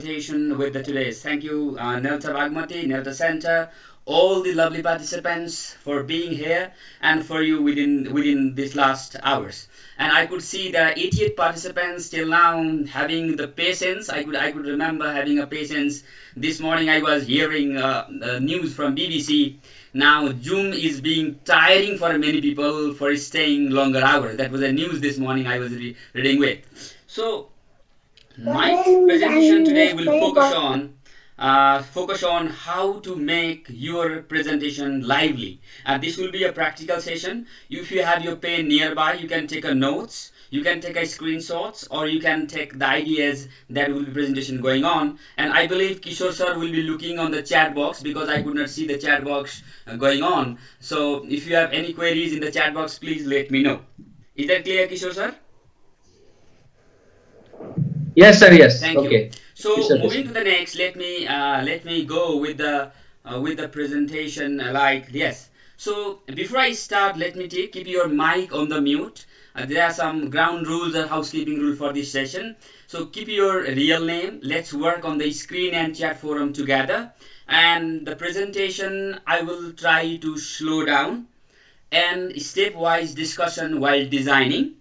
presentation with the today's. Thank you, Nelta Bagmati, Nelta Center, all the lovely participants for being here and for you within these last hours. And I could see there are 88 participants till now having the patience. I could remember having a patience. This morning I was hearing news from BBC. Now Zoom is being tiring for many people for staying longer hours. That was the news this morning I was reading with. So my presentation today will focus on how to make your presentation lively. This will be a practical session. If you have your pen nearby, you can take a notes, you can take a screenshots, or you can take the ideas that will be presentation going on. And I believe Kishore sir will be looking on the chat box because I could not see the chat box going on. So if you have any queries in the chat box, please let me know. Is that clear, Kishore sir? Yes, sir. Yes. Thank you. Okay. Yes, So sir. moving to the next, let me go with the presentation like yes. So before I start, let me keep your mic on the mute. There are some ground rules or housekeeping rule for this session. So keep your real name. Let's work on the screen and chat forum together. And the presentation, I will try to slow down and stepwise discussion while designing.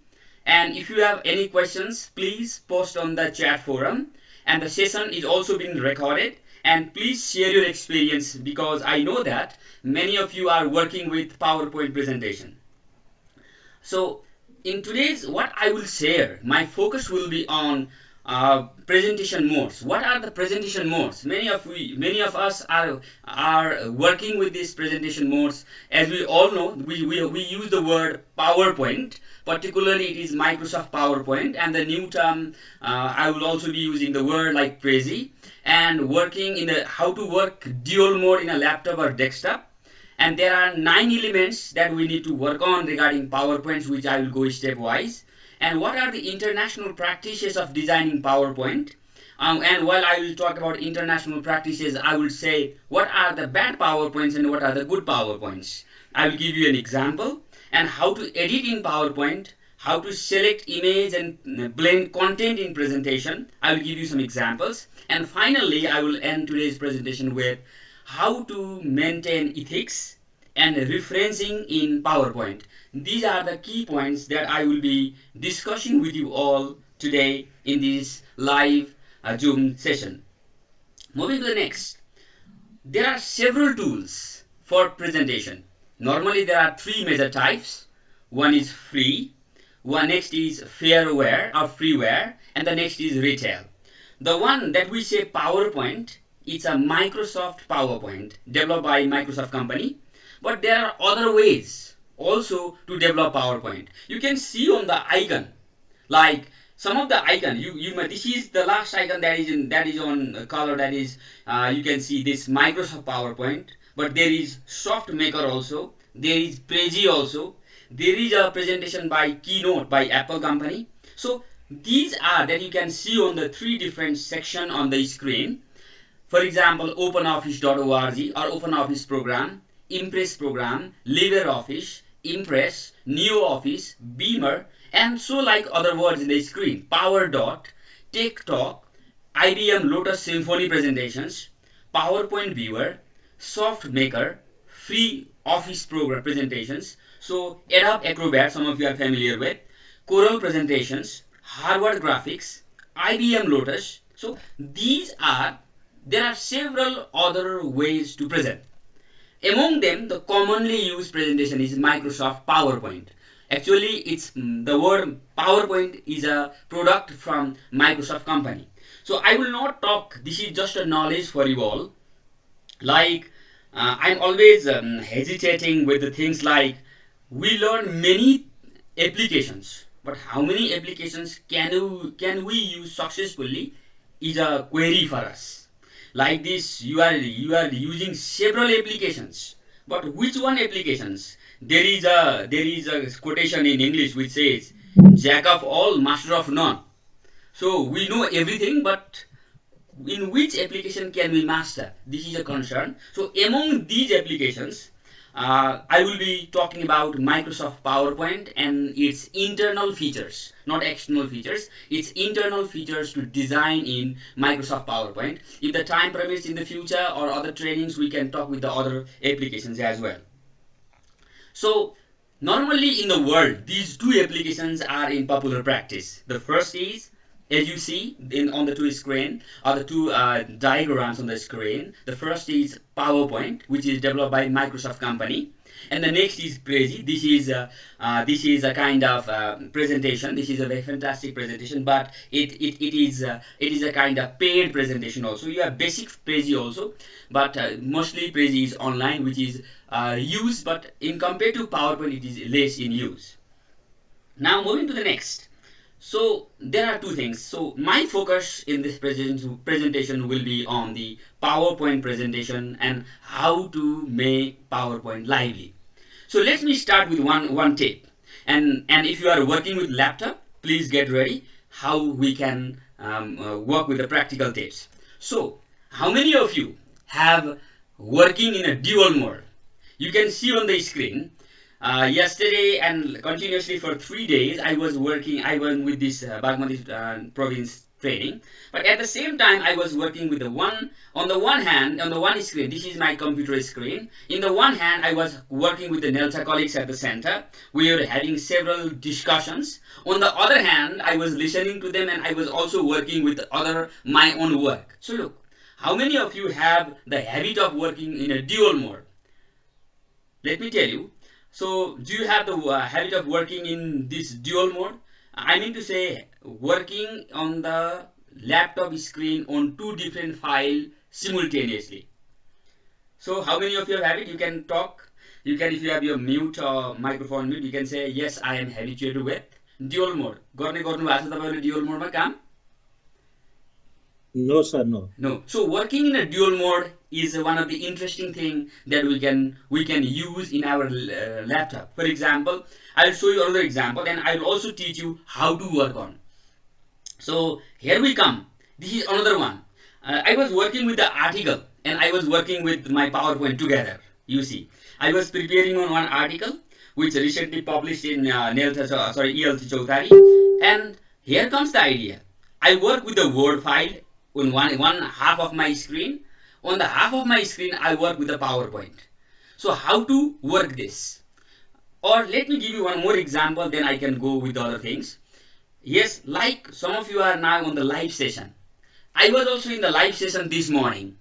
And if you have any questions, please post on the chat forum. And the session is also being recorded. And please share your experience because I know that many of you are working with PowerPoint presentation. So in today's what I will share, my focus will be on presentation modes. What are the presentation modes? Many of us are working with these presentation modes. As we all know, we use the word PowerPoint. Particularly, it is Microsoft PowerPoint, and the new term I will also be using the word like Prezi and working in a how to work dual mode in a laptop or desktop. And there are 9 elements that we need to work on regarding PowerPoints, which I will go stepwise. And what are the international practices of designing PowerPoint? And while I will talk about international practices, I will say what are the bad PowerPoints and what are the good PowerPoints. I will give you an example and how to edit in PowerPoint, how to select image and blend content in presentation. I will give you some examples. And finally, I will end today's presentation with how to maintain ethics and referencing in PowerPoint. These are the key points that I will be discussing with you all today in this live Zoom session. Moving to the next, there are several tools for presentation. Normally there are three major types. One is free, one next is fairware or freeware, and the next is retail. The one that we say PowerPoint, it's a Microsoft PowerPoint developed by Microsoft company, but there are other ways also to develop PowerPoint. You can see on the icon, like some of the icon you this is the last icon that is on color, that is you can see this Microsoft PowerPoint, but there is soft maker also, there is Prezi also, there is a presentation by Keynote by Apple company. So these are that you can see on the three different section on the screen. For example, openoffice.org or OpenOffice program, Impress program, LibreOffice, Impress, NeoOffice, Beamer, and so like other words in the screen. PowerDot, TechTalk, IBM Lotus Symphony presentations, PowerPoint Viewer, SoftMaker, free Office program presentations. So Adobe Acrobat, some of you are familiar with, Corel presentations, Harvard Graphics, IBM Lotus. So these are there are several other ways to present. Among them, the commonly used presentation is Microsoft PowerPoint. Actually, it's the word PowerPoint is a product from Microsoft company. So I will not talk. This is just a knowledge for you all. Like I'm always hesitating with the things like we learn many applications, but how many applications can we use successfully is a query for us. Like this, you are using several applications, but which one applications? There is a quotation in English which says, "Jack of all, master of none." So we know everything, but in which application can we master? This is a concern. So among these applications, I will be talking about Microsoft PowerPoint and its internal features, not external features, its internal features to design in Microsoft PowerPoint. If the time permits in the future or other trainings, we can talk with the other applications as well. So normally in the world, these two applications are in popular practice. The first is, as you see on the two screen, or the two diagrams on the screen. The first is PowerPoint, which is developed by Microsoft company, and the next is Prezi. This is a kind of presentation. This is a very fantastic presentation, but it is a kind of paid presentation also. You have basic Prezi also, but mostly Prezi is online, which is used, but in compared to PowerPoint, it is less in use. Now moving to the next. So there are two things. So my focus in this presentation will be on the PowerPoint presentation and how to make PowerPoint lively. So let me start with one tip. And if you are working with laptop, please get ready how we can work with the practical tips. So how many of you have working in a dual mode? You can see on the screen. Yesterday and continuously for 3 days, I was working. I was with this Bagmati province training, but at the same time, I was working with the one. On the one hand, on the one screen, this is my computer screen. In the one hand, I was working with the NELTA colleagues at the center. We were having several discussions. On the other hand, I was listening to them, and I was also working with other my own work. So look, how many of you have the habit of working in a dual mode? Let me tell you. So, do you have the habit of working in this dual mode? I mean to say, working on the laptop screen on two different files simultaneously. So, how many of you have it? You can talk. You can, if you have your mute or microphone mute, you can say, yes, I am habituated with dual mode. गर्ने गर्नु भएको छ तपाईँले dual mode मा काम? No, sir, no. No. So working in a dual mode is one of the interesting thing that we can use in our laptop. For example, I'll show you another example, and I'll also teach you how to work on. So here we come. This is another one. I was working with the article, and I was working with my PowerPoint together. You see, I was preparing on one article which recently published in NELTA, sorry, ELT Chaudhary, and here comes the idea. I work with the Word file on one half of my screen. On the half of my screen, I work with the PowerPoint. So how to work this? Or let me give you one more example, then I can go with the other things. Yes, like some of you are now on the live session. I was also in the live session this morning.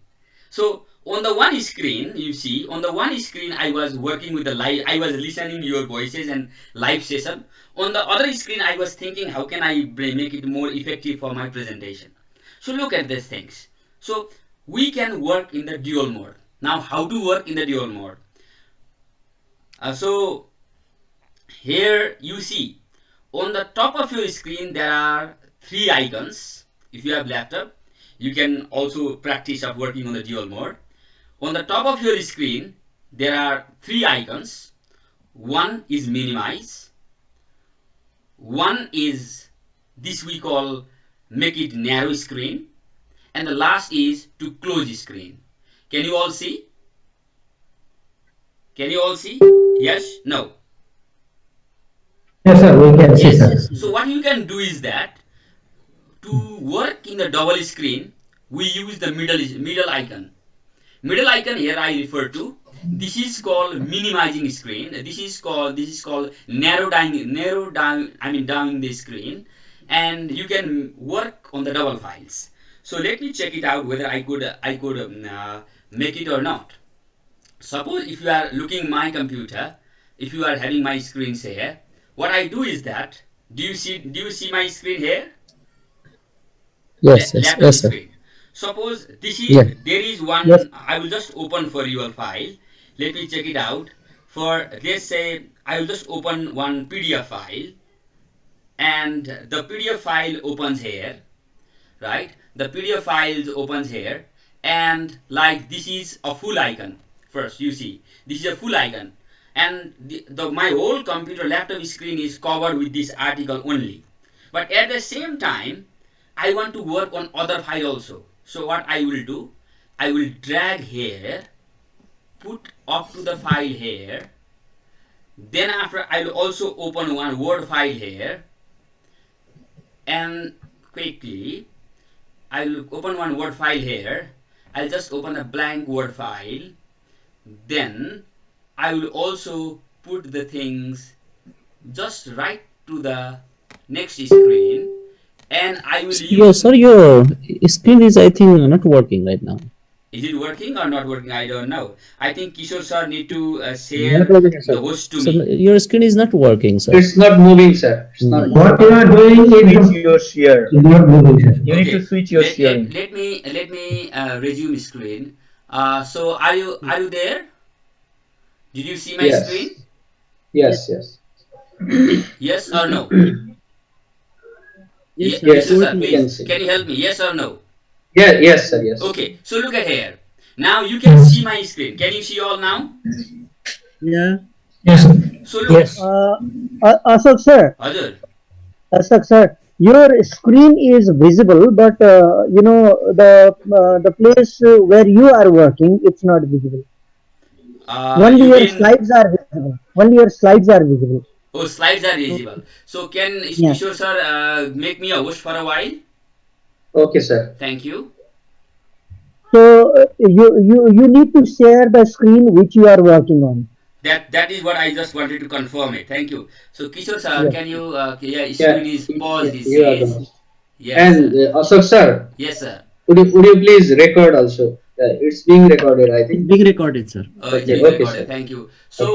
So on the one screen, you see, on the one screen, I was working with the live, I was listening your voices and live session. On the other screen, I was thinking, how can I make it more effective for my presentation? So look at these things. So we can work in the dual mode. Now, how to work in the dual mode? So here you see, on the top of your screen, there are three icons. If you have laptop, you can also practice of working on the dual mode. On the top of your screen, there are three icons. One is minimize. One is this we call make it narrow screen. And the last is to close screen. Can you all see? Can you all see? Yes? No? Yes, sir, we can see, sir. Yes. So what you can do is that to work in the double screen, we use the middle icon. Middle icon here I refer to. This is called minimizing screen. This is called narrow down. I mean down the screen, and you can work on the double files. So let me check it out whether I could make it or not. Suppose if you are looking my computer, if you are having my screen here, what I do is that do you see my screen here? Yes, yes, Laptop yes, sir. screen. Suppose this is Yeah. there is one. Yes. I will just open for your file. Let me check it out. For let's say I will just open one PDF file, and the PDF file opens here, right? The PDF file opens here, and like this is a full icon. First, you see this is a full icon, and my whole computer laptop screen is covered with this article only. But at the same time, I want to work on other file also. So what I will do, I will drag here put up to the file here. Then after I'll also open one Word file here, and quickly I'll open one Word file here. I'll just open a blank Word file. Then I will also put the things just right to the next screen, and I will Yo, use. sir, your screen is, I think, not working right now. Is it working or not working? I don't know. I think Kishore sir need to Not share working, the sir. host to So me. your screen is not working, sir. It's not moving, sir. It's No, not no. moving. What you are doing Switch is your share. not moving, sir. You need to Okay, switch your sharing. let me resume screen. So are you there? Did you see my Yes. screen? Yes, Yes. Yes. Yes or no? yes, sir, it's Kishore Yes. sir, working. We please, can see. can you help me? Yes or no? Yeah. Yes, sir. Yes. Okay, so look at here. Now you can see my screen. Can you see all now? Yeah. Yes, sir. So look, Yes. Ashok sir, Ajur. your screen is visible, but the place where you are working, it's not visible. Only You your mean, slides are visible. Only your slides are visible. oh, slides are Oh, visible. So can Yeah. Kishore sir make me a host for a while? Okay, sir. Thank you. So you need to share the screen which you are working on. That is what I just wanted to confirm it. Thank you. So Kishore sir, Yes. can you? Yeah, screen Yeah. is paused. It You are the says. host. Yes, And sir. Ashok, sir, Yes, sir. would you please record also? It's being recorded, I it's think. being recorded, sir. It's Okay. being Okay, recorded. sir. Thank you. Okay. So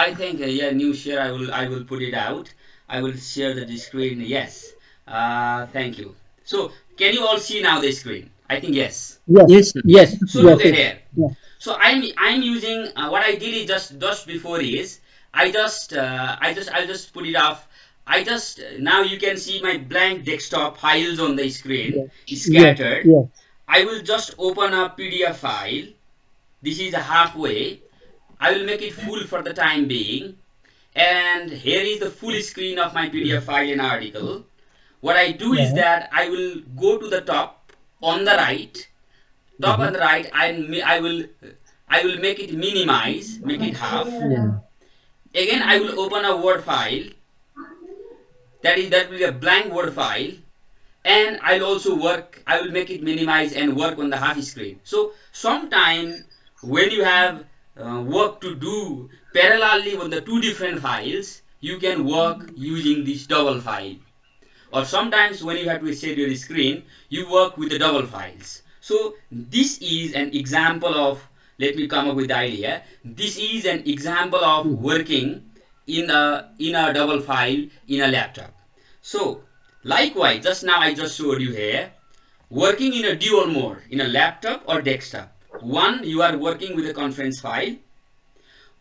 I think yeah, new share. I will put it out. I will share the screen. Yes. Thank you. So can you all see now the screen? I think yes. Yes. Yes, sir. Yes. Yes. So Yes. look at Yes. here. Yes. So I'm using what I did is just before is I'll just put it off. I just now you can see my blank desktop files on the screen Yes. Yes. scattered. Yes. I will just open a PDF file. This is a halfway. I will make it full for the time being. And here is the full screen of my PDF file and article. What I do is Yeah. that I will go to the top on the right, top Mm-hmm. on the right, and I will make it minimize, make it half. Yeah. Again, I will open a Word file. That will be a blank Word file, and I'll also work. I will make it minimize and work on the half screen. So sometime when you have work to do parallelly on the two different files, you can work using this double file. Or sometimes when you have to share your screen, you work with the double files. So this is an example of, let me come up with the idea. This is an example of Mm. working in a double file in a laptop. So likewise, just now I just showed you here, working in a dual mode in a laptop or desktop. One, you are working with a conference file.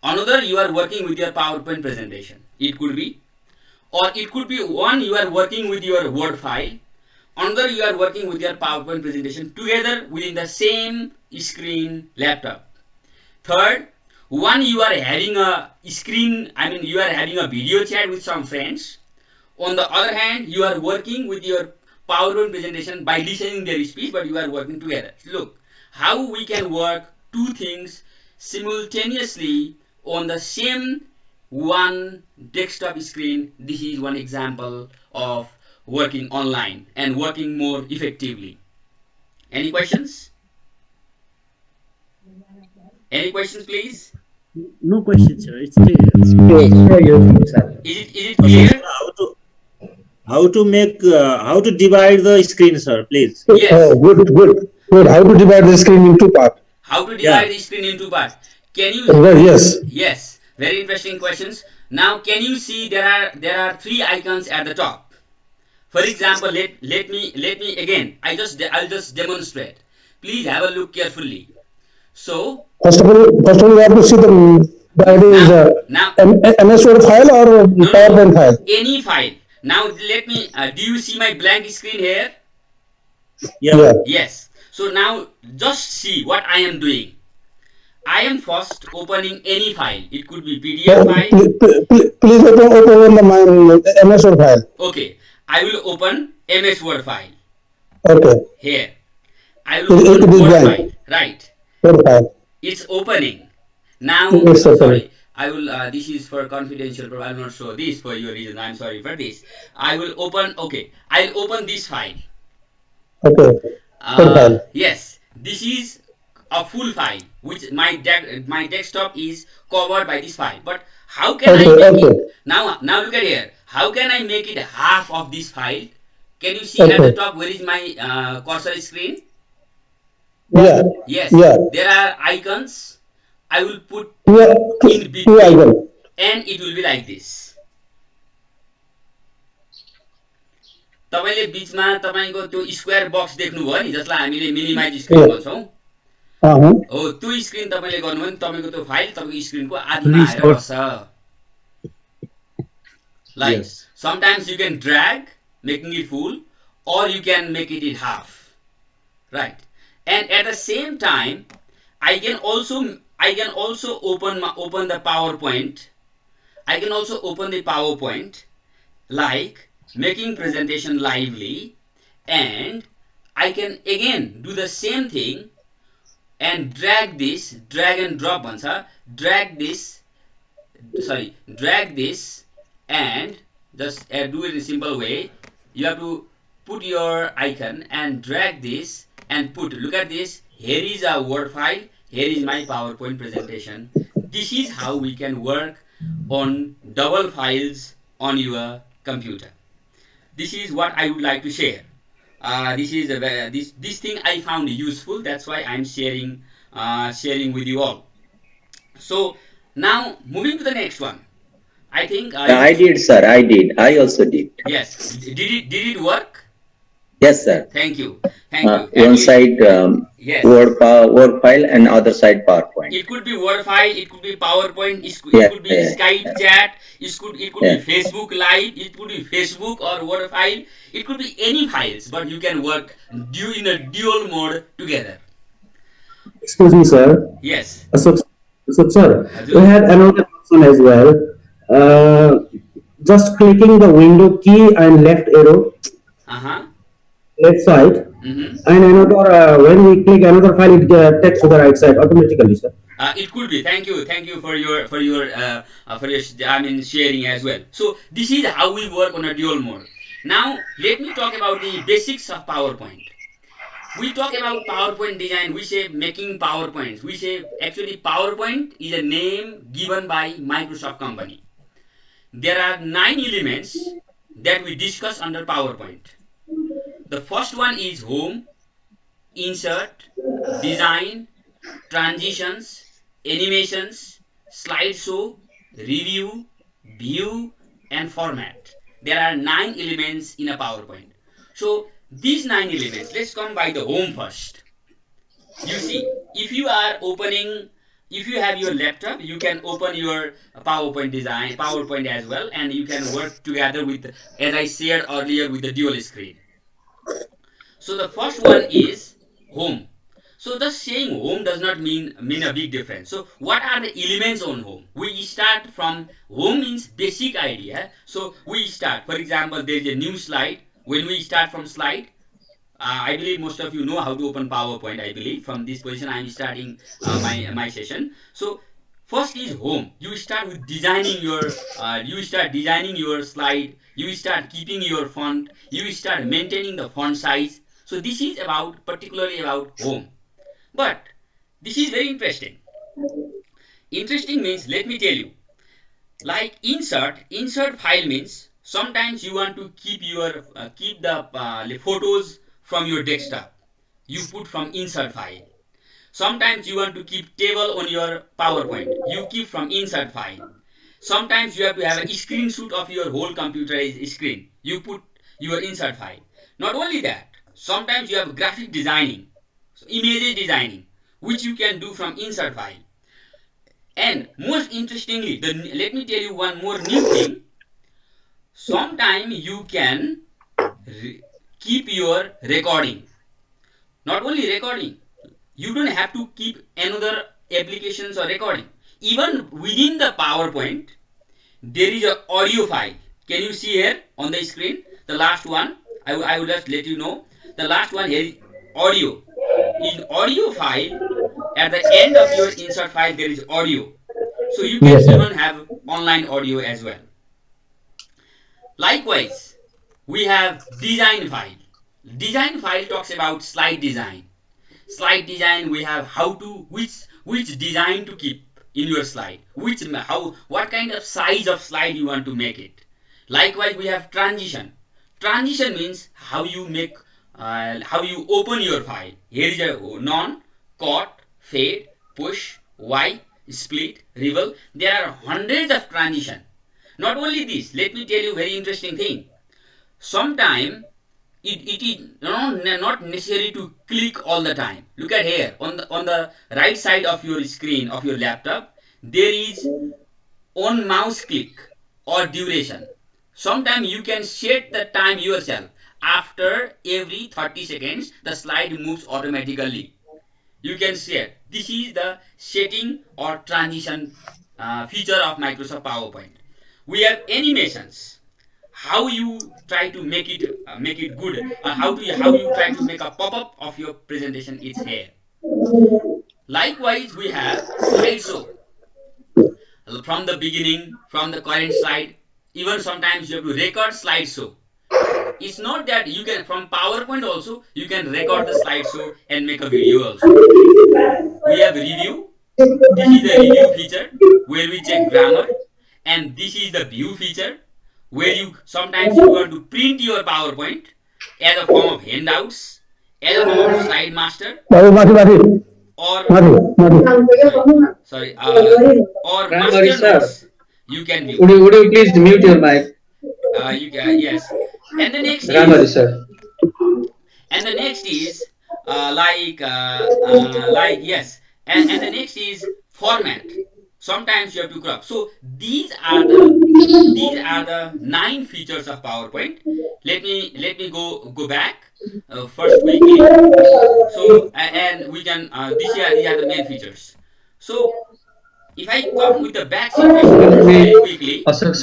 Another, you are working with your PowerPoint presentation. It could be, or it could be one, you are working with your Word file. Another, you are working with your PowerPoint presentation together within the same screen laptop. Third, one, you are having a screen, I mean, you are having a video chat with some friends. On the other hand, you are working with your PowerPoint presentation by listening their speech, but you are working together. Look, how we can work two things simultaneously on the same one desktop screen. This is one example of working online and working more effectively. Any questions? Any questions, please? No question, sir. It's clear. Yes, so useful, sir. Is it Okay, clear? sir, how to divide the screen, sir, please? Yes. Oh, good. How to divide the screen into part? How to Yeah. divide the screen into parts? Can you? Well, yes. Yes, very interesting questions. Now, can you see there are three icons at the top? For example, let me again. I'll just demonstrate. Please have a look carefully. So First of all, we have to see the idea is now now MS Word file or no, PowerPoint file. any file. Now let me. Do you see my blank screen here? Yeah. Yeah. Yes. So now just see what I am doing. I am first opening any file. It could be PDF So file. please open the my MS Word file. Okay, I will open MS Word file Okay. here. I will It open is Word blank. file. Right. Word file. It's opening. Now, Yes, certainly. sorry, I will. This is for confidential. But I will not show this for your reason. I'm sorry for this. I will open. Okay, I'll open this file. Okay. Full file. Yes, this is a full file, which my desktop is covered by this file. But how can I Okay. make Okay. it now? Now look at here. How can I make it half of this file? Can you see at the Okay. top where is my cursor screen? Yeah. Yes, Yeah. there are icons. I will put Yeah. in Two between, icon. and it will be like this. तपाईँले बिचमा तपाईँको त्यो square बक्स देख्नुभयो नि, जसलाई हामीले minimise screen Yeah. भन्छौँ। Uh-huh. हो, त्यो स्क्रिन तपाईँले गर्नुभयो भने तपाईँको त्यो फाइल तपाईँको स्क्रिनको आधीमा Please आएर short. बस्छ। Like Yes. sometimes you can drag, making it full, or you can make it in half, right? And at the same time, I can also open the PowerPoint. I can also open the PowerPoint, like making presentation lively, and I can again do the same thing and drag and drop bhन्छ, drag this, sorry, drag this, and just do it in a simple way. You have to put your icon and drag this and put, look at this, here is a word file, here is my PowerPoint presentation. This is how we can work on double files on your computer. This is what I would like to share. This thing I found useful, that's why I'm sharing with you all. So now moving to the next one. I think you. I did, sir. I did. I also did. Yes. Did it work? Yes, sir. Thank you. Thank you. One side Yes. Word file and other side PowerPoint. It could be Word file. It could be PowerPoint. It Yeah, could be yeah, Skype yeah. chat. It could be Yeah. Facebook Live. It could be Facebook or Word file. It could be any files, but you can work in a dual mode together. Excuse me, sir. Yes. So, sir, we Hazur. had another option as well. Uh, just clicking the window key and left arrow, Uh-huh. left side, Mm-hmm. and another. When we click another file, it takes to the right side automatically, sir. It could be. Thank you for your sharing as well. So this is how we work on a dual mode. Now let me talk about the basics of PowerPoint. We talk about PowerPoint design. We say making PowerPoints. We say actually PowerPoint is a name given by Microsoft company. There are 9 elements that we discuss under PowerPoint. The first one is home, insert, design, transitions, animations, slideshow, review, view, and format. There are 9 elements in a PowerPoint. So these 9 elements, let's come by the home first. You see, if you have your laptop, you can open your PowerPoint as well, and you can work together with, as I shared earlier, with the dual screen. So the first one is home. So the saying home does not mean a big difference. So what are the elements on home? We start from home means basic idea. So we start, for example, there is a new slide. When we start from slide, I believe most of you know how to open PowerPoint. I believe from this position I am starting my session. So first is home. You start designing your slide. You start keeping your font. You start maintaining the font size. So this is particularly about home. But this is very interesting. Interesting means, let me tell you, like insert file means sometimes you want to keep the photos from your desktop. You put from insert file. Sometimes you want to keep table on your PowerPoint. You keep from insert file. Sometimes you have to have a screenshot of your whole computer screen. You put your insert file. Not only that, sometimes you have graphic designing, so image designing, which you can do from insert file. And most interestingly, let me tell you one more new thing. Sometimes you can keep your recording. Not only recording, you don't have to keep another applications or recording. Even within the PowerPoint, there is an audio file. Can you see here on the screen? The last one, I will just let you know. The last one here is audio. In audio file, At the end of your insert file, there is audio. So you can Yes, sir. even have online audio as well. Likewise, we have design file. Design file talks about slide design. Slide design, we have how to which design to keep in your slide, which how what kind of size of slide you want to make it. Likewise, we have transition. Transition means how you make how you open your file. Here is a non, cut, fade, push, wipe, split, reveal. There are hundreds of transition. Not only this, let me tell you very interesting thing. Sometime it is not necessary to click all the time. Look at here on the right side of your screen of your laptop, there is on mouse click or duration. Sometimes you can set the time yourself. After every 30 seconds, the slide moves automatically. You can set. This is the setting or transition feature of Microsoft PowerPoint. We have animations, how you try to make it good, or how you try to make a pop-up of your presentation is here. Likewise, we have slideshow from the beginning, from the current slide. Even sometimes you have to record slideshow. It's not that you can from PowerPoint also you can record the slideshow and make a video also. We have review. This is the review feature where we check grammar, and this is the view feature where you sometimes you want to print your PowerPoint as a form of handouts, as a form of slide master, Babu, Madhu, Madhu, or Madhu, Madhu. sorry, sorry, or Primary master sir, notes. You can view. would you please mute your mic? You yes, and the next Primary is sir. is yes, and the next is format. Sometimes you have to crop. So these are the 9 features of PowerPoint. Let me go back first quickly. So and we can these are the main features. So if I come with the back situation Excuse me, very quickly, Azur,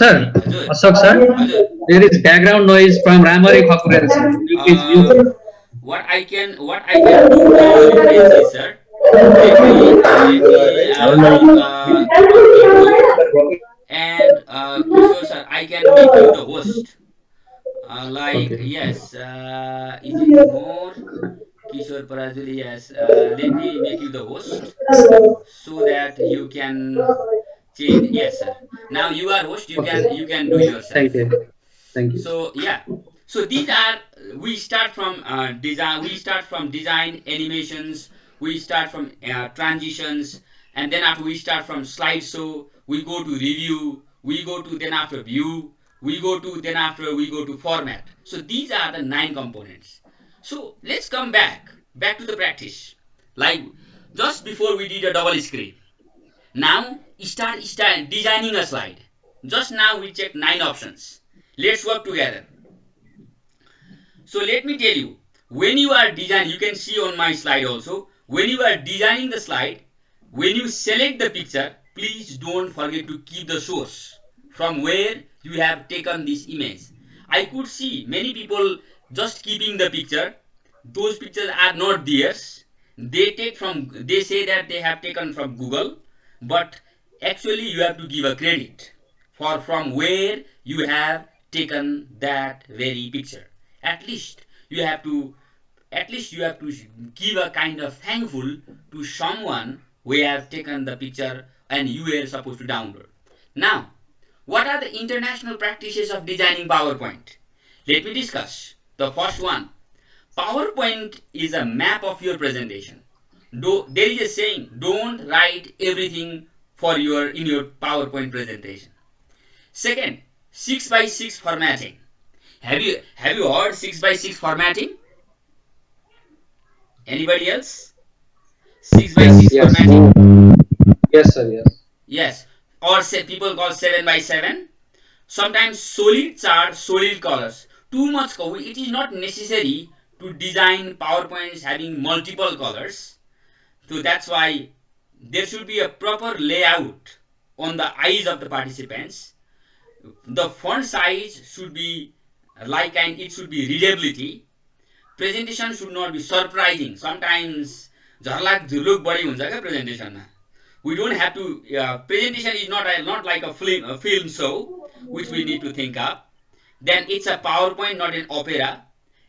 Ashok sir, Azur, there is background noise from Ramari occurrence. Would you please mute? uh, what I can do for your references, sir. Let me update you, and Kishore sir, I can make you the host. Yes, is it more Kishore Parajuli? Yes, let me make you the host so that you can change. Yes, sir. Now you are host. You can do Thank yourself. you. Thank you. So yeah, so these are we start from design. We start from design animations. We start from transitions, and then after we start from slideshow. We go to review. We go to then after view. We go to then after we go to format. So these are the 9 components. So let's come back to the practice. Like just before we did a double screen. Now start designing a slide. Just now we checked 9 options. Let's work together. So let me tell you, when you are designing, you can see on my slide also, when you are designing the slide, when you select the picture, please don't forget to keep the source from where you have taken this image. I could see many people just keeping the picture. Those pictures are not theirs. They say that they have taken from Google, but actually you have to give a credit for from where you have taken that very picture. At least you have to you have to give a kind of thankful to someone who have taken the picture and you were supposed to download. Now, what are the international practices of designing PowerPoint? Let me discuss. The first one, PowerPoint is a map of your presentation. There is a saying, don't write everything for your in your PowerPoint presentation. Second, 6 by 6 formatting. Have you heard 6 by 6 formatting? Anybody else? 6 by Yes, 6 yes, formatting? yes, sir. Yes. Yes. Or say people call 7 by 7. Sometimes solid chart, solid colors. Too much color. It is not necessary to design PowerPoints having multiple colors. So that's why there should be a proper layout on the eyes of the participants. The font size should be and it should be readability. Presentation should not be surprising. Sometimes झर्लाक झुर्लुक बढी हुन्छ क्या प्रेजेन्टेसनमा. We don't have to, presentation is not like a film show which we need to think up. Then it's a PowerPoint, not an opera.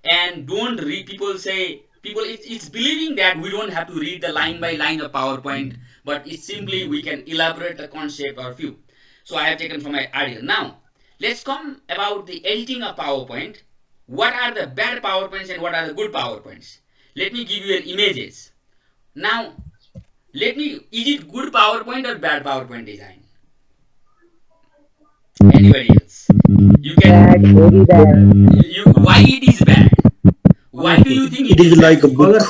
And don't read, people say, people, it's believing that we don't have to read the line by line of PowerPoint, but it's simply we can elaborate the concept or few. So I have taken from my article. Now let's come about the editing of PowerPoint. What are the bad PowerPoints and what are the good PowerPoints? Let me give you an images. Now let me, is it good PowerPoint or bad PowerPoint design? Anybody else? You Bad, can, very bad. why it is bad? Why do you think It it is is like bad? a book.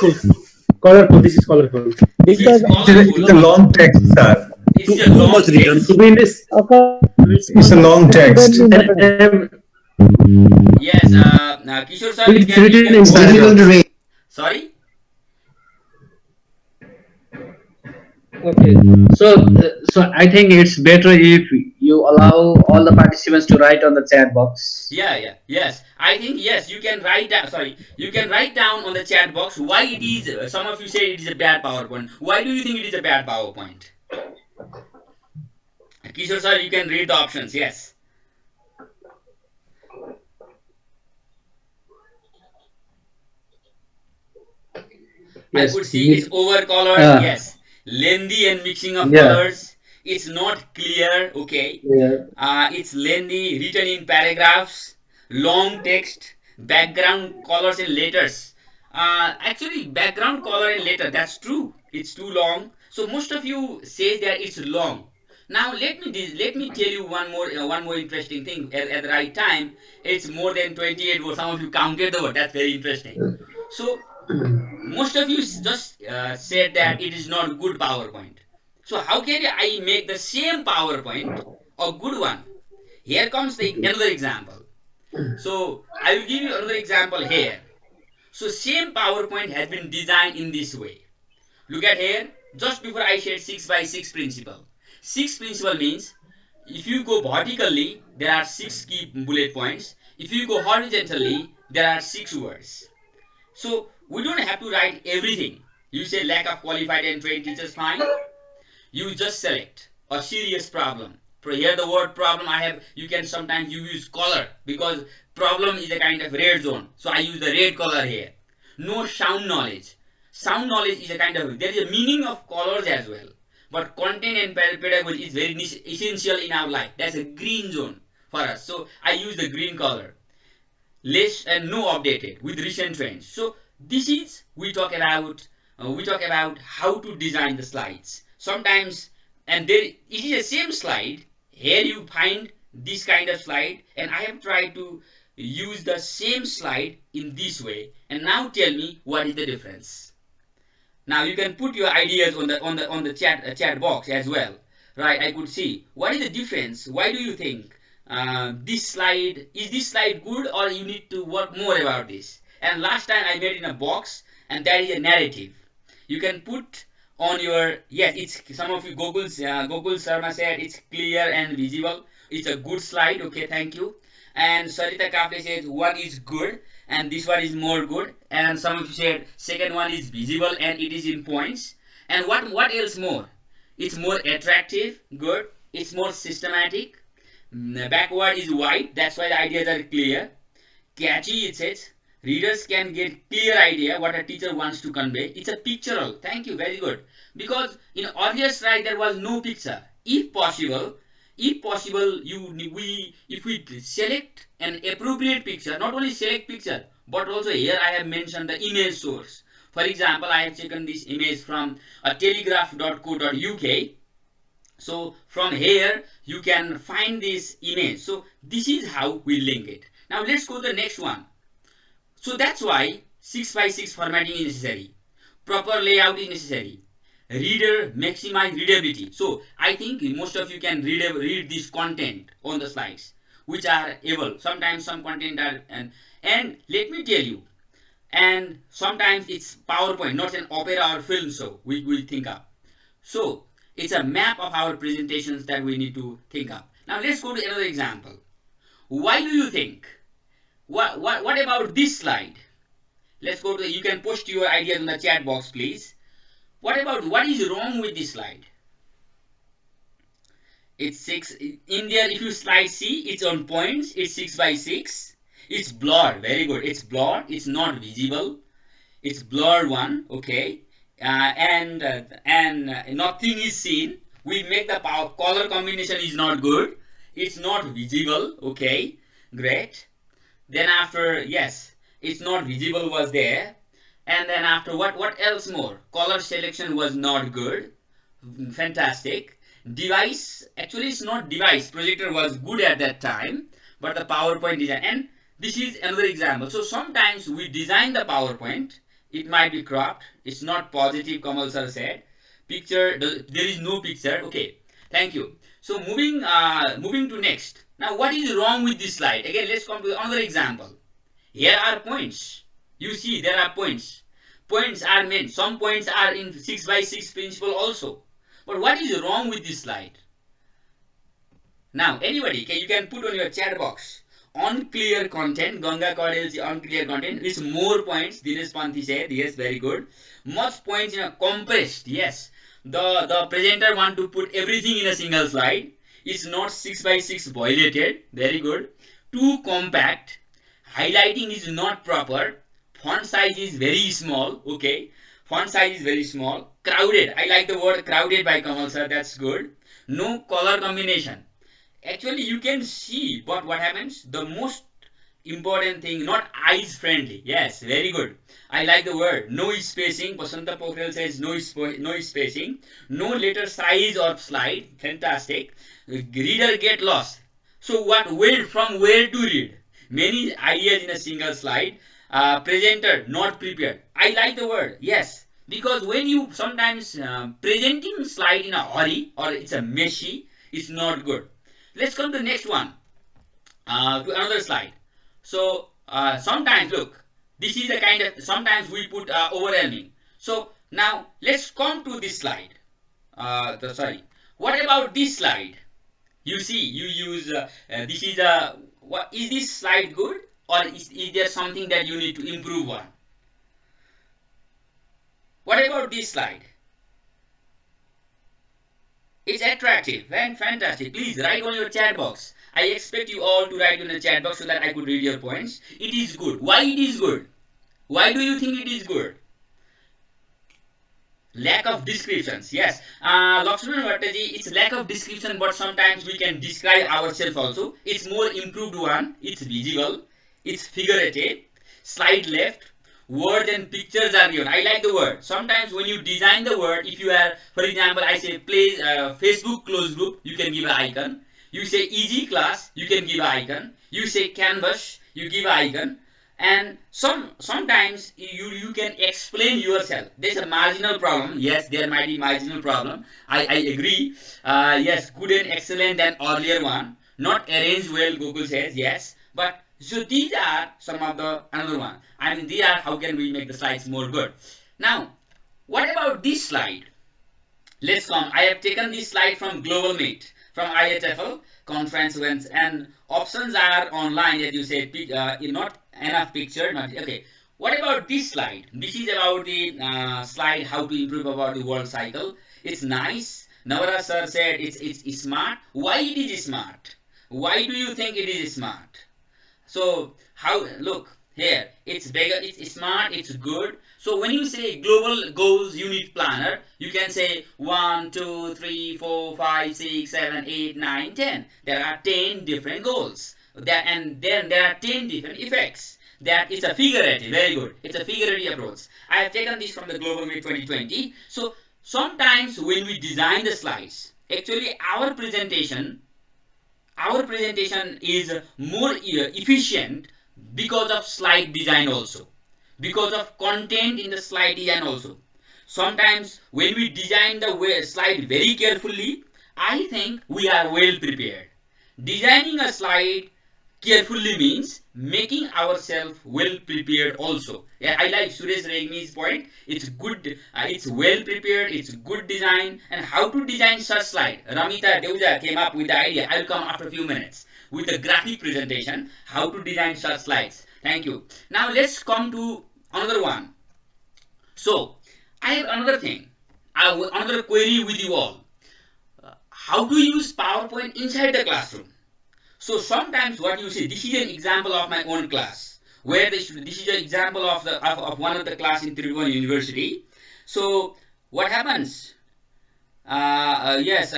Colorful. This is colorful. It's Because colorful. It's a long text, sir. It's a Too long much written. text. In this, okay, It's a long text. student in Yes, Kishore sir, it's you written can in go ahead. Difficult to paragraphs. read. Sorry. Okay. So I think it's better if you allow all the participants to write on the chat box. Yes. I think yes, you can write down. Sorry, you can write down on the chat box why it is. Some of you say it is a bad PowerPoint. Why do you think it is a bad PowerPoint? Kishore sir, you can read the options. Yes. I Yes. could see it's over colored. Yes, lengthy and mixing of Yeah. colors. It's not clear. Okay. Yeah. It's lengthy, written in paragraphs, long text, background colors and letters. Actually, background color and letter, that's true. It's too long. So most of you say that it's long. Now let me tell you one more interesting thing. At the right time, it's more than 28 words. Some of you counted the word. That's very interesting. So most of you just said that it is not good PowerPoint. So how can I make the same PowerPoint a good one? Here comes another example. So I will give you another example here. So same PowerPoint has been designed in this way. Look at here. Just before I said 6 by 6 principle. 6 principle means if you go vertically, there are 6 key bullet points. If you go horizontally, there are 6 words. So we don't have to write everything. You say lack of qualified and trained teachers, fine. You just select a serious problem. For here the word problem I have, you can sometimes you use color because problem is a kind of red zone. So I use the red color here. No sound knowledge. Sound knowledge is a kind of, there is a meaning of colors as well. But content and pedagogy is very essential in our life. That's a green zone for us. So I use the green color. Less and no updated with recent trends. So this is we talk about how to design the slides. Sometimes and there it is the same slide. Here you find this kind of slide, and I have tried to use the same slide in this way. And now tell me what is the difference. Now you can put your ideas on the chat box as well, right? I could see what is the difference. Why do you think this slide good, or you need to work more about this? And last time I made in a box, and that is a narrative. You can put on your, yes, it's some of you Gokul Sharma said it's clear and visible. It's a good slide. Okay, thank you. And Sarita Kafle says one is good and this one is more good. And some of you said second one is visible and it is in points. And what else more? It's more attractive, good. It's more systematic. Backward is white. That's why the ideas are clear. Catchy, it says. Readers can get clear idea what a teacher wants to convey. It's a pictorial. Thank you, very good. Because in earlier slide there was no picture. If possible, if we select an appropriate picture, not only select picture, but also here I have mentioned the image source. For example, I have taken this image from a telegraph.co.uk. So from here you can find this image. So this is how we link it. Now let's go to the next one. So that's why 6 by 6 formatting is necessary. Proper layout is necessary. Reader maximize readability. So I think most of you can read this content on the slides, which are able. Sometimes some content are and let me tell you. And sometimes it's PowerPoint, not an opera or film show. We will think of. So it's a map of our presentations that we need to think of. Now let's go to another example. Why do you think? What about this slide? Let's go to you can post your ideas in the chat box, please. What is wrong with this slide? It's 6 in there. If you slide C, it's on points. It's 6 by 6. It's blurred. Very good. It's blurred. It's not visible. It's blurred one. Okay. And nothing is seen. We make the color combination is not good. It's not visible. Okay. Great. Then after, yes, it's not visible was there. And then after, what else more? Color selection was not good. Fantastic. Device, actually it's not device, projector was good at that time, but the PowerPoint design, and this is another example. So sometimes we design the PowerPoint, it might be cropped, it's not positive, Kamal sir said. Picture, there is no picture. Okay, thank you. So moving to next. Now what is wrong with this slide? Again, let's come to another example. Here are points. You see there are points. Points are meant, some points are in 6 by 6 principle also. But what is wrong with this slide? Now, anybody, you can put on your chat box. Unclear content, Ganga Kaudel's unclear content is more points. Dinesh Panthi said, yes, very good. Much points in a compressed, yes. The presenter want to put everything in a single slide. It's not 6 by 6 violated, very good. Too compact. Highlighting is not proper. Font size is very small, okay. Font size is very small. Crowded. I like the word crowded by Kamal sir. That's good. No color combination. Actually, you can see, but what happens? The most important thing, not eyes friendly. Yes, very good. I like the word. No spacing. Pasanta Pokhrel says no spacing. No letter size or slide. Fantastic. Reader get lost. So from where to read? Many ideas in a single slide. Presenter not prepared. I like the word. Yes. Because when you sometimes presenting slide in a hurry or it's a messy, it's not good. Let's come to the next one, to another slide. So sometimes, look, this is the kind of, sometimes we put overwhelming. So now let's come to this slide. Sorry. What about this slide? You see, you use, this is a, what is this slide good? Or is there something that you need to improve on? What about this slide? It's attractive and fantastic. Please write on your chat box. I expect you all to write on the chat box so that I could read your points. It is good. Why it is good? Why do you think it is good? Lack of descriptions. Yes. Lakshman Bhattaji, it's lack of description, but sometimes we can describe ourselves also. It's more improved one. It's visible. It's figurative. Slide left. Words and pictures are given. I like the word. Sometimes when you design the word, if you are, for example, I say play Facebook closed group, you can give an icon. You say easy class, you can give an icon. You say canvas, you give an icon. And sometimes you can explain yourself. There's a marginal problem. Yes, there might be marginal problem. I agree. Yes, good and excellent than earlier one. Not arranged well, Google says. Yes, but so these are some of the another one. I mean, these are how can we make the slides more good. Now, what about this slide? Let's come. I have taken this slide from Global Meet, from IHFL conference events, and options are online. As you said, not enough picture. Not okay. What about this slide? This is about the slide how to improve about the world cycle. It's nice. Navara sir said it's smart. Why it is smart? Why do you think it is smart? So how, look here, it's bigger, it's smart, it's good. So when you say global goals unit planner, you can say 1, 2, 3, 4, 5, 6, 7, 8, 9, 10. There are 10 different goals. And then there are 10 different effects. That is a figurative, very good. It's a figurative approach. I have taken this from the Global Meet 2020. So sometimes when we design the slides, actually our presentation is more efficient because of slide design also, because of content in the slide design also. Sometimes when we design the slide very carefully, I think we are well prepared. Designing a slide carefully means making ourselves well prepared also. Yeah, I like Suresh Regni's point. It's good, it's well prepared, it's good design. And how to design such slide? Ramita Deuja came up with the idea. I'll come after a few minutes with a graphic presentation, how to design such slides. Thank you. Now let's come to another one. So I have another thing. another query with you all. How to use PowerPoint inside the classroom? So sometimes what you see, this is an example of my own class, where this is an example of one of the class in Tribhuvan University. So what happens? Yes,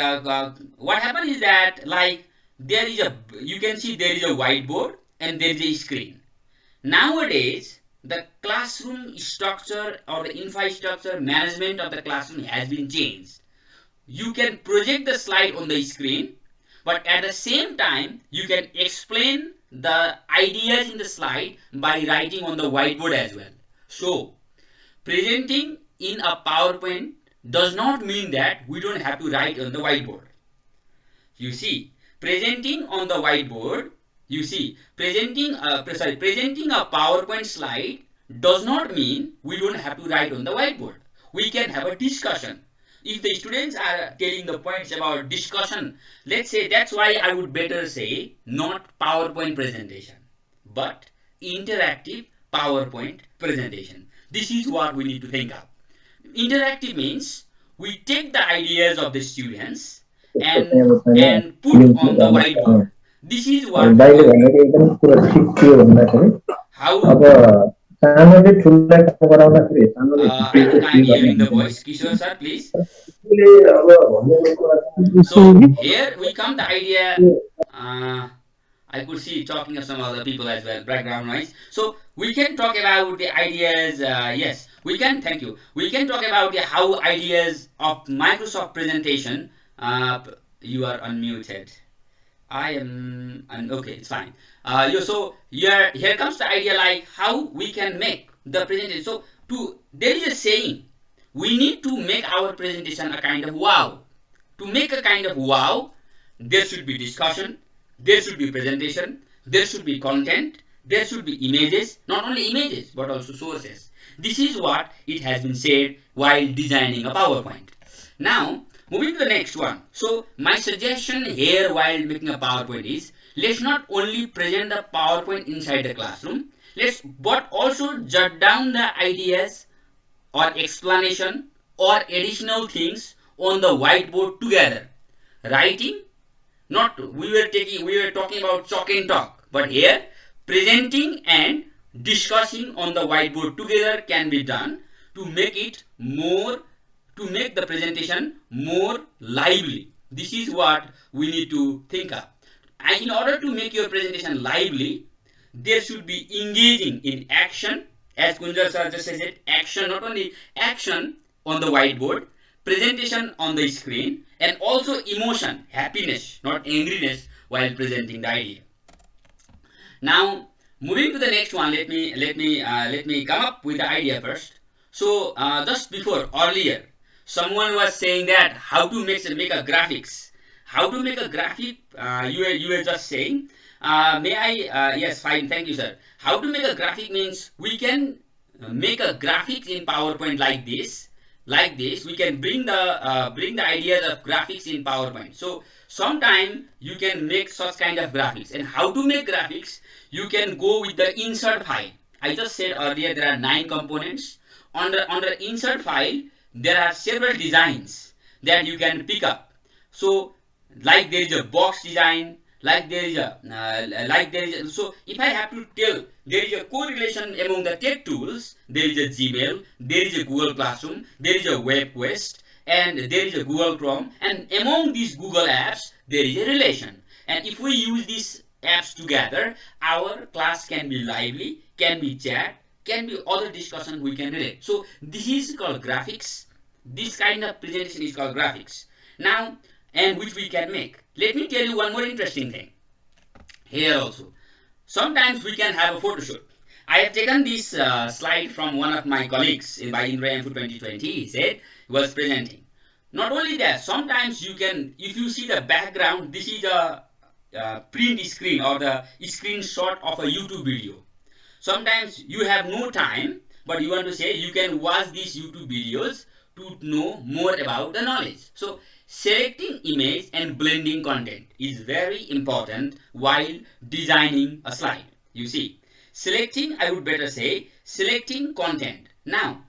what happens is that, like, there is a, you can see there is a whiteboard and there is a screen. Nowadays, the classroom structure or the infrastructure management of the classroom has been changed. You can project the slide on the screen, but at the same time you can explain the ideas in the slide by writing on the whiteboard as well. So presenting in a PowerPoint does not mean that we don't have to write on the whiteboard. You see, presenting on the whiteboard, you see, presenting a PowerPoint slide does not mean we don't have to write on the whiteboard. We can have a discussion. If the students are telling the points about discussion, let's say, that's why I would better say not PowerPoint presentation, but interactive PowerPoint presentation. This is what we need to think of. Interactive means we take the ideas of the students and put on the whiteboard. This is what how I think I'm hearing the voice. Kishore sir, please. So here we come the idea. I could see talking of some other people as well, background noise. So we can talk about the ideas. Yes, we can. Thank you. We can talk about how ideas of Microsoft presentation. You are unmuted. I am, and okay, it's fine. So here comes the idea, like how we can make the presentation. So there is a saying, we need to make our presentation a kind of wow. To make a kind of wow, there should be discussion, there should be presentation, there should be content, there should be images, not only images but also sources. This is what it has been said while designing a PowerPoint. Now, moving to the next one. So, my suggestion here while making a PowerPoint is, let's not only present the PowerPoint inside the classroom, but also jot down the ideas or explanation or additional things on the whiteboard together. Writing, not we were talking about chalk and talk, but here presenting and discussing on the whiteboard together can be done to make it more, to make the presentation more lively. This is what we need to think of. And in order to make your presentation lively, there should be engaging in action, as Kunjal sir just said, action, not only action on the whiteboard, presentation on the screen, and also emotion, happiness, not angriness, while presenting the idea. Now, moving to the next one, let me come up with the idea first. So, just before earlier, someone was saying that how to make a graphics. How to make a graphic? You were just saying. May I? Yes, fine. Thank you, sir. How to make a graphic means we can make a graphic in PowerPoint like this. Like this, we can bring the ideas of graphics in PowerPoint. So sometime you can make such kind of graphics. And how to make graphics? You can go with the insert file. I just said earlier there are 9 components. On the insert file, there are several designs that you can pick up. So like there is a box design, like there is a so if I have to tell, there is a correlation among the tech tools. There is a Gmail, there is a Google Classroom, there is a WebQuest, and there is a Google Chrome, and among these Google apps there is a relation. And if we use these apps together, our class can be lively, can be chat, can be other discussion we can relate. So this is called graphics. This kind of presentation is called graphics. Now, and which we can make. Let me tell you one more interesting thing. Here also, sometimes we can have a photo shoot. I have taken this slide from one of my colleagues by Indra 2020. He said he was presenting. Not only that, sometimes you can, if you see the background, this is a print screen or the screenshot of a YouTube video. Sometimes you have no time, but you want to say you can watch these YouTube videos to know more about the knowledge. So selecting image and blending content is very important while designing a slide. You see, selecting, I would better say, selecting content. Now,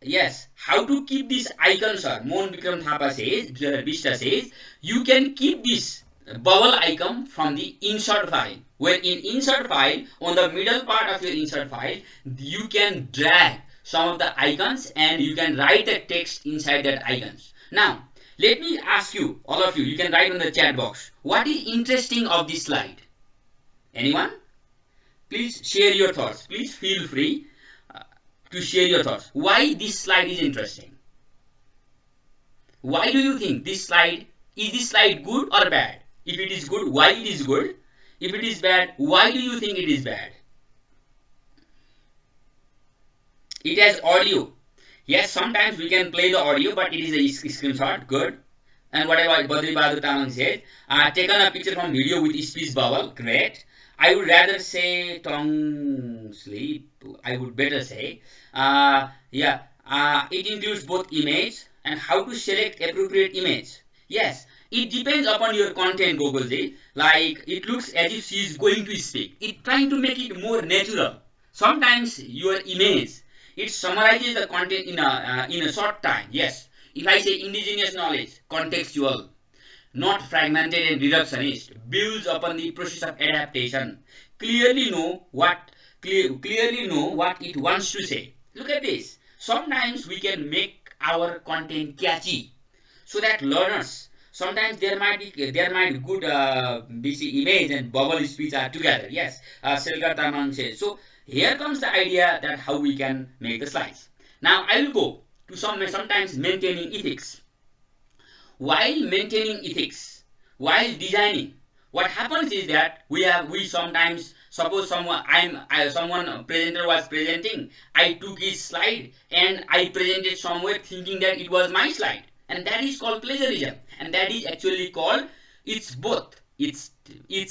Yes, how to keep these icons, sir? Mon Bikram Thapa says, Vista says, you can keep this bubble icon from the insert file. Where in insert file, on the middle part of your insert file, you can drag some of the icons and you can write the text inside that icons. Now, let me ask you, all of you, you can write on the chat box, what is interesting of this slide? Anyone? Please share your thoughts. Please feel free to share your thoughts. Why this slide is interesting? Why do you think this slide good or bad? If it is good, why it is good? If it is bad, why do you think it is bad? It has audio. Yes, sometimes we can play the audio, but it is a screenshot. Good. And whatever Badri Bahadur Tamang said, taken a picture from video with speech bubble. Great. I would rather say tongue sleep. I would better say. Yeah. It includes both image and how to select appropriate image. Yes. It depends upon your content, Gogolji. Like it looks as if she is going to speak. It trying to make it more natural. Sometimes your image it summarizes the content in a short time. Yes. If I say indigenous knowledge, contextual, not fragmented and reductionist, builds upon the process of adaptation. Clearly know what clearly know what it wants to say. Look at this. Sometimes we can make our content catchy so that learners sometimes there might be good BC image and bubble speech are together. Yes, Selgar Tamang says. So here comes the idea that how we can make the slides. Now I will go to sometimes maintaining ethics. While maintaining ethics, while designing, what happens is that we sometimes suppose someone presenter was presenting, I took his slide and I presented somewhere thinking that it was my slide, and that is called plagiarism, and that is actually called it's both it's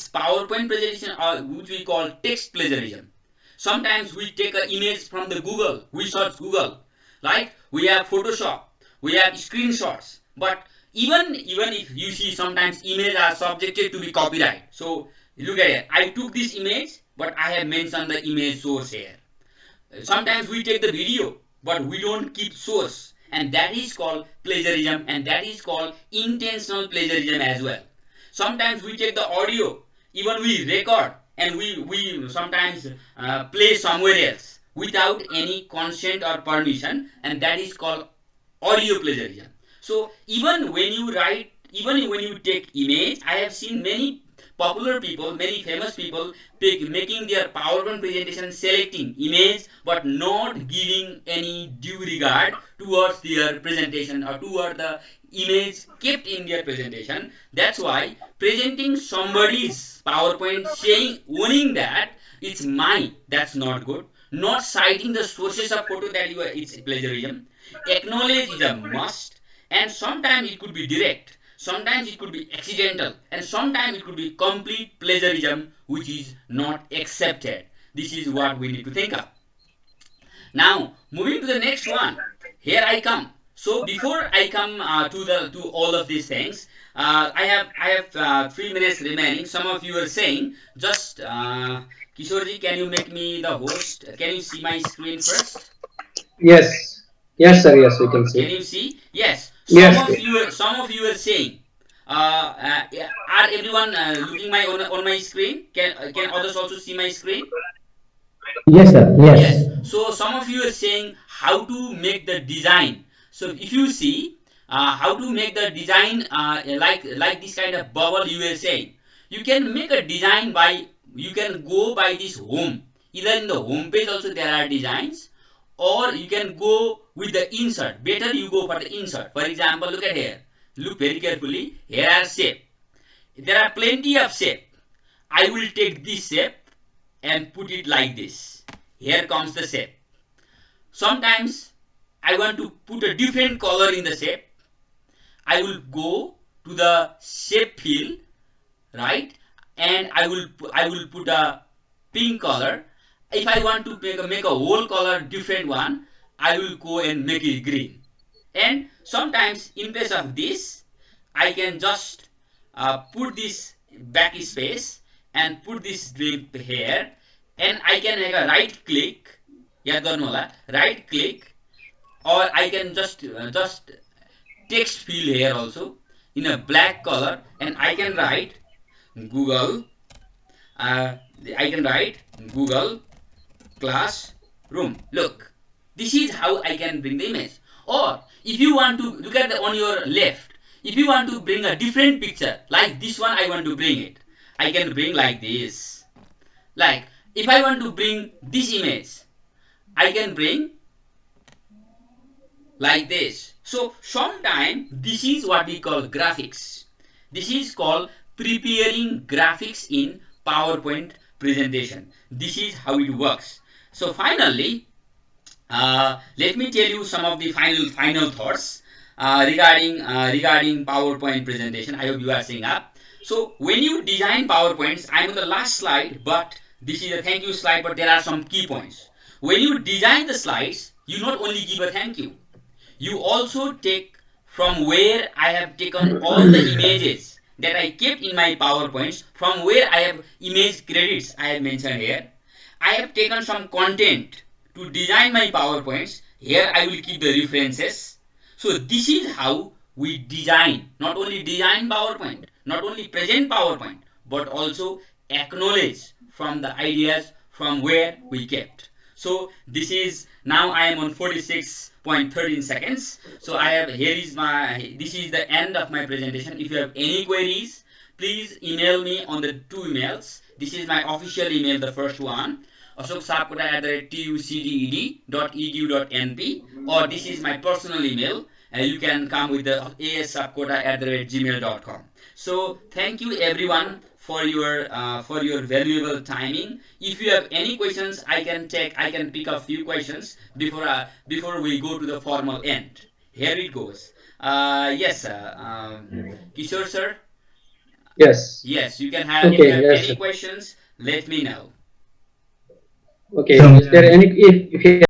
PowerPoint presentation or which we call text plagiarism. Sometimes we take an image from the Google, we search Google, like we have Photoshop, we have screenshots, but even if you see sometimes images are subjected to be copyright. So look at it. I took this image, but I have mentioned the image source here. Sometimes we take the video, but we don't keep source, and that is called plagiarism, and that is called intentional plagiarism as well. Sometimes we take the audio, even we record, and we sometimes play somewhere else without any consent or permission, and that is called audio plagiarism. So even when you write, even when you take image, I have seen many popular people, many famous people making their PowerPoint presentation selecting image but not giving any due regard towards their presentation or toward the image kept in their presentation. That's why presenting somebody's PowerPoint saying owning that it's mine, that's not good. Not citing the sources of photo that you are, it's plagiarism. Acknowledge is a must, and sometimes it could be direct, sometimes it could be accidental, and sometimes it could be complete plagiarism, which is not accepted. This is what we need to think of. Now, moving to the next one, here I come. So before I come to all of these things, I have 3 minutes remaining. Some of you are saying, just Kishorji, can you make me the host? Can you see my screen first? Yes. Yes, sir. Yes, we can Can see. you see? Yes. Yes. Some of you are saying, yeah, are everyone looking my on my screen? Can others also see my screen? Yes, sir. Yes. Yes. So some of you are saying how to make the design. So if you see how to make the design like this kind of bubble you were saying, you can make a design by you can go by this home. Either in the home page also there are designs, or you can go with the insert. Better you go for the insert. For example, look at here. Look very carefully. Here are shape. There are plenty of shape. I will take this shape and put it like this. Here comes the shape. Sometimes I want to put a different color in the shape. I will go to the shape fill, right? And I will put a pink color. If I want to make a whole color different one, I will go and make it green. And sometimes in place of this, I can just put this backspace and put this here, and I can make a right click. Yeah, right click or I can just text fill here also in a black color, and I can write Google. Uh, I can write Google Classroom. Look, this is how I can bring the image. Or if you want to look at on your left, if you want to bring a different picture like this one, I want to bring it. I can bring like this. Like if I want to bring this image, I can bring like this. So sometimes this is what we call graphics. This is called preparing graphics in PowerPoint presentation. This is how it works. So finally, let me tell you some of the final thoughts regarding PowerPoint presentation. I hope you are seeing up. So when you design PowerPoints, I'm on the last slide, but this is a thank you slide, but there are some key points. When you design the slides, you not only give a thank you also take from where I have taken all the images that I kept in my PowerPoints, from where I have image credits I have mentioned here. I have taken some content to design my PowerPoints. Here I will keep the references. So this is how we design, not only design PowerPoint, not only present PowerPoint, but also acknowledge from the ideas from where we kept. So this is now I am on 46.13 seconds. So I have here is my this is the end of my presentation. If you have any queries, please email me on the two emails. This is my official email, the first one, ashoksapkota@tucd.edu.np, or this is my personal email. You can come with the assapkota@gmail.com. So thank you everyone for your valuable timing. If you have any questions, I can pick a few questions before we go to the formal end. Here it goes. Yes, Kishore sir. Yes. Yes, you can have. If you Okay. have Yes. any questions, let me know. Okay. So Is there any if you